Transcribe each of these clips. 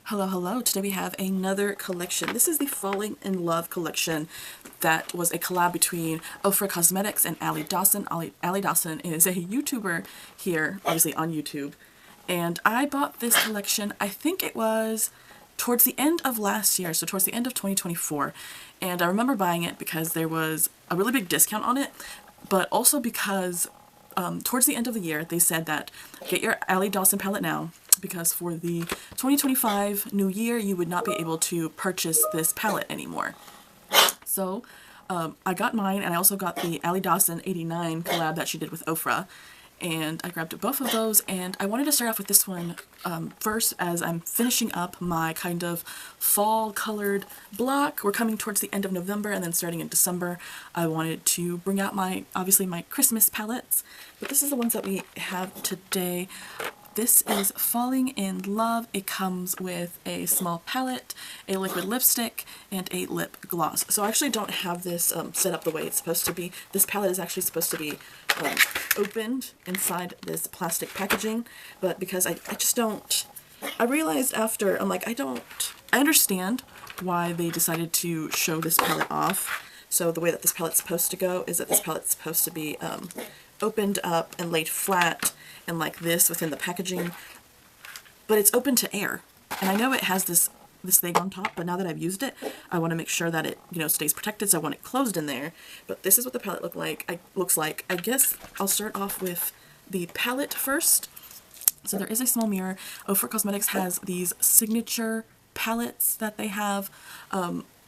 Hello, hello. Today we have another collection. This is the Falling in Love collection that was a collab between OFRA Cosmetics and Allie Dawson. Allie Dawson is a YouTuber here, obviously on YouTube. And I bought this collection, I think it was towards the end of last year, so towards the end of 2024. And I remember buying it because there was a really big discount on it, but also because towards the end of the year they said that get your Allie Dawson palette now, because for the 2025 new year you would not be able to purchase this palette anymore. So I got mine, and I also got the Allie Dawson 89 collab that she did with OFRA, and I grabbed both of those. And I wanted to start off with this one first, as I'm finishing up my kind of fall colored block. We're coming towards the end of November, and then starting in December I wanted to bring out obviously my Christmas palettes, but this is the ones that we have today. This is Falling in Love. It comes with a small palette, a liquid lipstick, and a lip gloss. So I actually don't have this set up the way it's supposed to be. This palette is actually supposed to be opened inside this plastic packaging, but because I just don't, I realized after, I'm like, I understand why they decided to show this palette off. So the way that this palette's supposed to go is that this palette's supposed to be opened up and laid flat and like this within the packaging, but it's open to air. And I know it has this thing on top, but now that I've used it, I want to make sure that it, stays protected, so I want it closed in there. But this is what the palette looks like. I guess I'll start off with the palette first. So there is a small mirror. OFRA Cosmetics has these signature palettes that they have,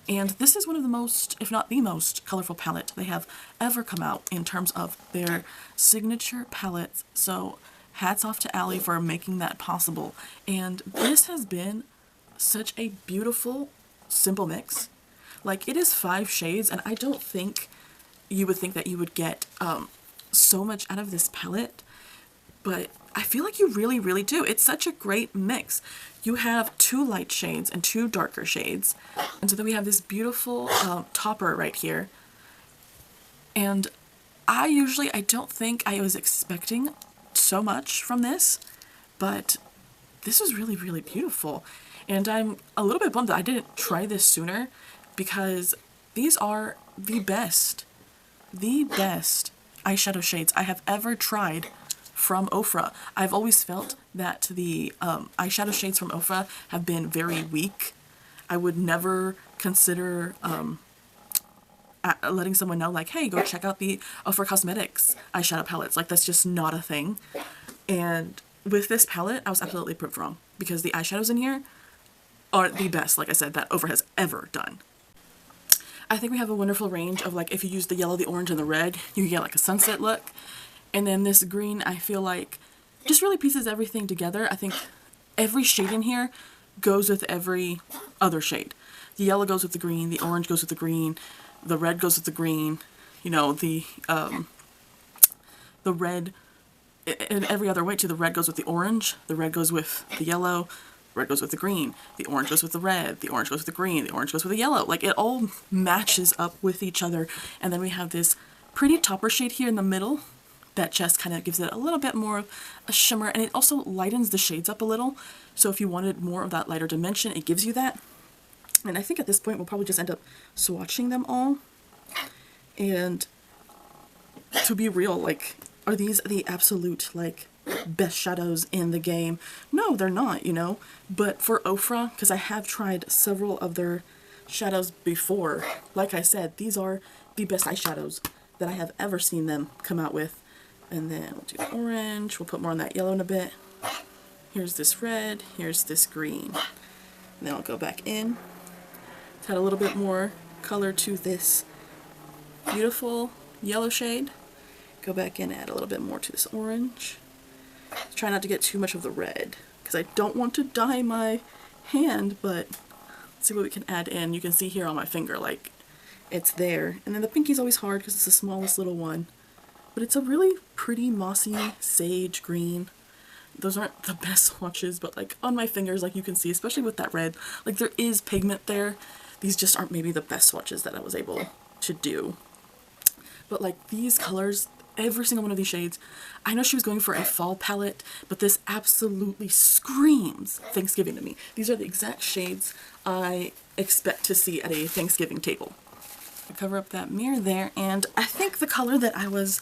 and this is one of the most, if not the most, colorful palette they have ever come out in terms of their signature palettes. So hats off to Allie for making that possible. And this has been such a beautiful, simple mix. Like, it is 5 shades, and I don't think you would think that you would get so much out of this palette, but I feel like you really, really do. It's such a great mix. You have 2 light shades and 2 darker shades. And so then we have this beautiful topper right here. And I don't think I was expecting so much from this, but this is really, really beautiful. And I'm a little bit bummed that I didn't try this sooner, because these are the best eyeshadow shades I have ever tried from OFRA. I've always felt that the eyeshadow shades from OFRA have been very weak. I would never consider letting someone know, like, hey, go check out the OFRA Cosmetics eyeshadow palettes. Like, that's just not a thing. And with this palette, I was absolutely proved wrong, because the eyeshadows in here are the best, like I said, that OFRA has ever done. I think we have a wonderful range of, like, if you use the yellow, the orange, and the red, you can get like a sunset look. And then this green, I feel like, just really pieces everything together. I think every shade in here goes with every other shade. The yellow goes with the green, the orange goes with the green, the red goes with the green, the red, in every other way too. The red goes with the orange, the red goes with the yellow, the red goes with the green, the orange goes with the red, the orange goes with the green, the orange goes with the yellow. Like, it all matches up with each other. And then we have this pretty topper shade here in the middle that just kind of gives it a little bit more of a shimmer, and it also lightens the shades up a little. So if you wanted more of that lighter dimension, it gives you that. And I think at this point we'll probably just end up swatching them all. And to be real, like, are these the absolute, like, best shadows in the game? No, they're not, But for OFRA, because I have tried several of their shadows before, like I said, these are the best eyeshadows that I have ever seen them come out with. And then we'll do orange, we'll put more on that yellow in a bit. Here's this red, here's this green. And then I'll go back in to add a little bit more color to this beautiful yellow shade. Go back in, add a little bit more to this orange. Try not to get too much of the red, because I don't want to dye my hand, but let's see what we can add in. You can see here on my finger, like, it's there. And then the pinky's always hard because it's the smallest little one. But it's a really pretty mossy sage green. Those aren't the best swatches, but like on my fingers, like you can see, especially with that red, like there is pigment there. These just aren't maybe the best swatches that I was able to do. But like these colors, every single one of these shades. I know she was going for a fall palette, but this absolutely screams Thanksgiving to me. These are the exact shades I expect to see at a Thanksgiving table. I cover up that mirror there, and I think the color that I was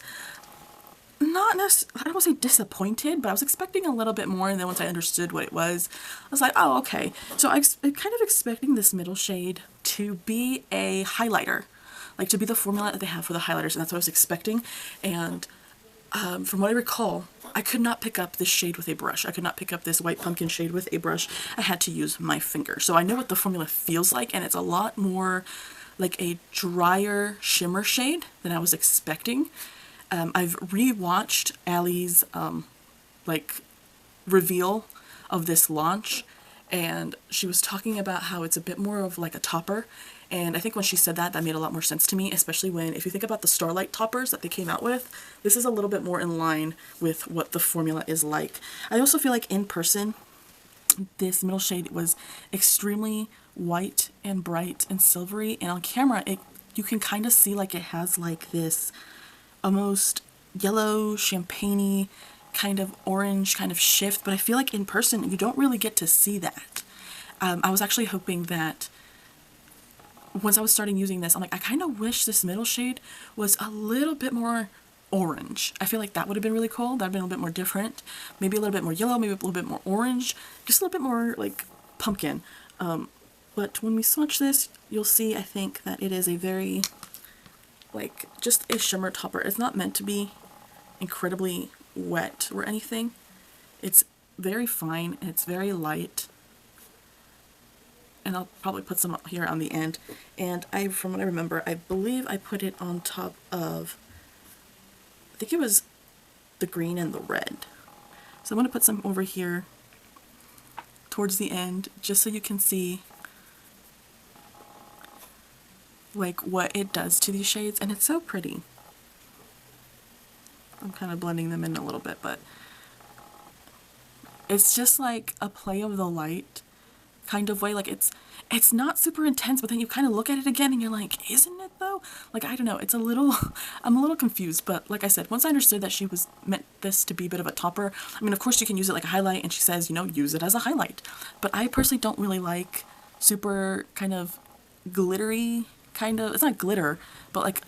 not necessarily, I don't want to say disappointed, but I was expecting a little bit more, and then once I understood what it was, I was like, oh, okay. So I'm kind of expecting this middle shade to be a highlighter, like to be the formula that they have for the highlighters, and that's what I was expecting. And from what I recall, I could not pick up this shade with a brush. I could not pick up this white pumpkin shade with a brush. I had to use my finger. So I know what the formula feels like, and it's a lot more like a drier shimmer shade than I was expecting. I've rewatched Allie's like reveal of this launch, and she was talking about how it's a bit more of like a topper, and I think when she said that, that made a lot more sense to me, especially when, if you think about the Starlight toppers that they came out with, this is a little bit more in line with what the formula is like. I also feel like in person, this middle shade was extremely white and bright and silvery, and on camera, you can kind of see like it has like this almost yellow, champagne-y, kind of orange kind of shift, but I feel like in person you don't really get to see that. I was actually hoping that once I was starting using this, I'm like, I kind of wish this middle shade was a little bit more orange. I feel like that would have been really cool. That would have been a little bit more different. Maybe a little bit more yellow, maybe a little bit more orange, just a little bit more like pumpkin. But when we swatch this, you'll see, I think, that it is a very, like, just a shimmer topper. It's not meant to be incredibly wet or anything. It's very fine and it's very light. And I'll probably put some here on the end. And from what I remember, I believe I put it on top of, I think it was the green and the red. So I'm going to put some over here towards the end, just so you can see like what it does to these shades, and it's so pretty. I'm kind of blending them in a little bit, but it's just like a play of the light kind of way. Like it's not super intense, but then you kind of look at it again and you're like, isn't it though? Like, I don't know, it's a little, I'm a little confused, but like I said, once I understood that she was meant this to be a bit of a topper, I mean, of course you can use it like a highlight, and she says, you know, use it as a highlight, but I personally don't really like super kind of glittery kind of, it's not glitter, but like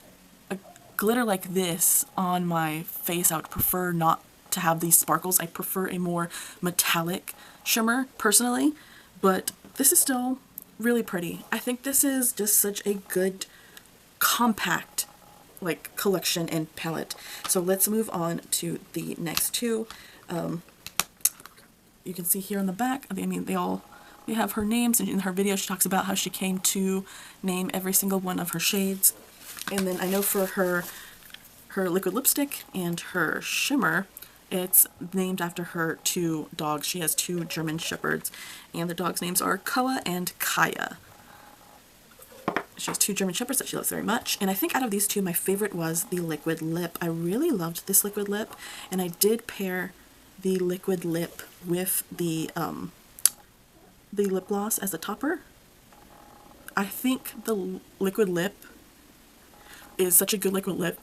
a glitter like this on my face. I would prefer not to have these sparkles. I prefer a more metallic shimmer personally, but this is still really pretty. I think this is just such a good compact like collection and palette. So let's move on to the next two. You can see here on the back, I mean, they have her names, and in her video she talks about how she came to name every single one of her shades. And then I know for her liquid lipstick and her shimmer, it's named after her two dogs. She has two German shepherds, and the dogs' names are Koa and Kaya. She has two German shepherds that she loves very much, and I think out of these two, my favorite was the liquid lip. I really loved this liquid lip, and I did pair the liquid lip with the lip gloss as a topper. I think the liquid lip is such a good liquid lip.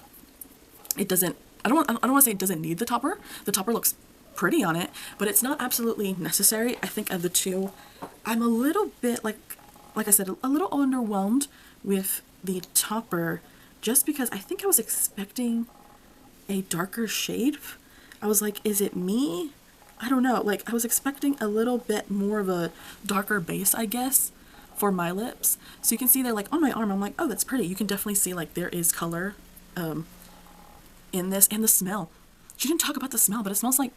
It doesn't, I don't want to say it doesn't need the topper. The topper looks pretty on it, but it's not absolutely necessary. I think of the two, I'm a little bit, like I said, a little underwhelmed with the topper, just because I think I was expecting a darker shade. I was like, is it me? I don't know, like I was expecting a little bit more of a darker base, I guess, for my lips. So you can see they're like on my arm, I'm like, oh, that's pretty. You can definitely see like there is color in this, and the smell. She didn't talk about the smell, but it smells like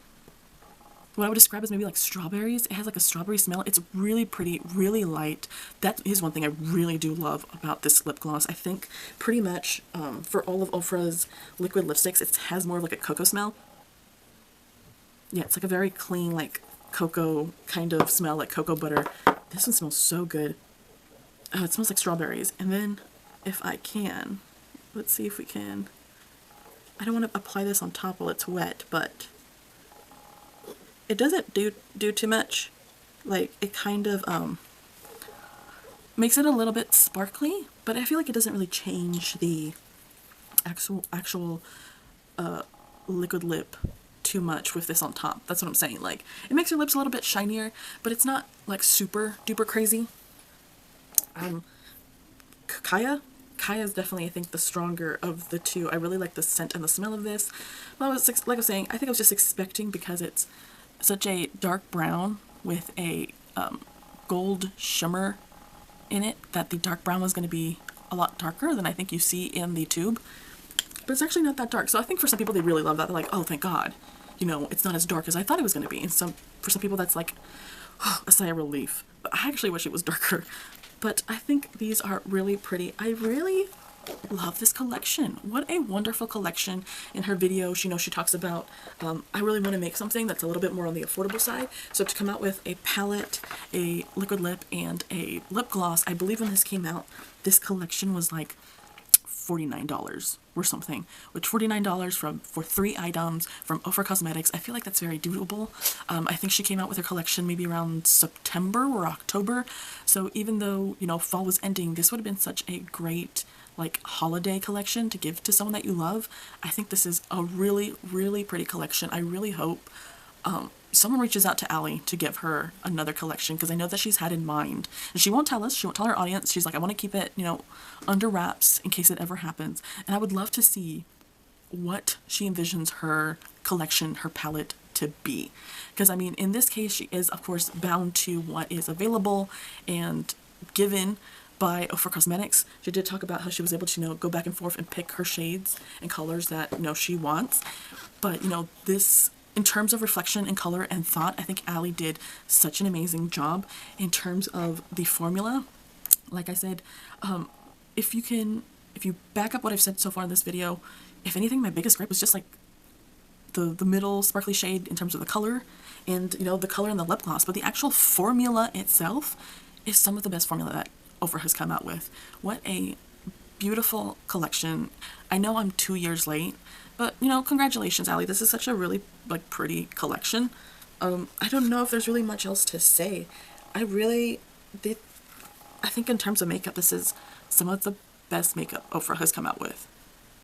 what I would describe as maybe like strawberries. It has like a strawberry smell. It's really pretty, really light. That is one thing I really do love about this lip gloss. I think pretty much for all of OFRA's liquid lipsticks, it has more of like a cocoa smell. Yeah, it's like a very clean, like cocoa kind of smell, like cocoa butter. This one smells so good. Oh, it smells like strawberries. And then if I can, let's see if we can, I don't want to apply this on top while it's wet, but it doesn't do too much. Like, it kind of makes it a little bit sparkly, but I feel like it doesn't really change the actual liquid lip too much with this on top. That's what I'm saying. Like, it makes your lips a little bit shinier, but it's not like super duper crazy. Kaya is definitely, I think, the stronger of the two. I really like the scent and the smell of this. Well, like I was saying, I think I was just expecting, because it's such a dark brown with a gold shimmer in it, that the dark brown was going to be a lot darker than I think you see in the tube. But it's actually not that dark. So I think for some people, they really love that. They're like, oh, thank God. You know, it's not as dark as I thought it was going to be. And for some people, that's like a sigh of relief. But I actually wish it was darker. But I think these are really pretty. I really love this collection. What a wonderful collection. In her video, she talks about, I really want to make something that's a little bit more on the affordable side. So to come out with a palette, a liquid lip, and a lip gloss, I believe when this came out, this collection was like $49 or something, which $49 for 3 items from OFRA Cosmetics, I feel like that's very doable. I think she came out with her collection maybe around September or October, so even though, you know, fall was ending, this would have been such a great like holiday collection to give to someone that you love. I think this is a really, really pretty collection. I really hope someone reaches out to Allie to give her another collection, because I know that she's had in mind, and she won't tell us, she won't tell her audience. She's like, I want to keep it, you know, under wraps in case it ever happens. And I would love to see what she envisions her collection, her palette to be, because I mean, in this case, she is of course bound to what is available and given by OFRA Cosmetics. She did talk about how she was able to, you know, go back and forth and pick her shades and colors that, you know, she wants. But, you know, this, in terms of reflection and color and thought, I think Allie did such an amazing job in terms of the formula. Like I said, if you back up what I've said so far in this video, if anything, my biggest gripe was just like the middle sparkly shade in terms of the color and, you know, the color in the lip gloss. But the actual formula itself is some of the best formula that OFRA has come out with. What a beautiful collection. I know I'm 2 years late, but, you know, congratulations, Allie. This is such a really, like, pretty collection. I don't know if there's really much else to say. I think in terms of makeup, this is some of the best makeup OFRA has come out with.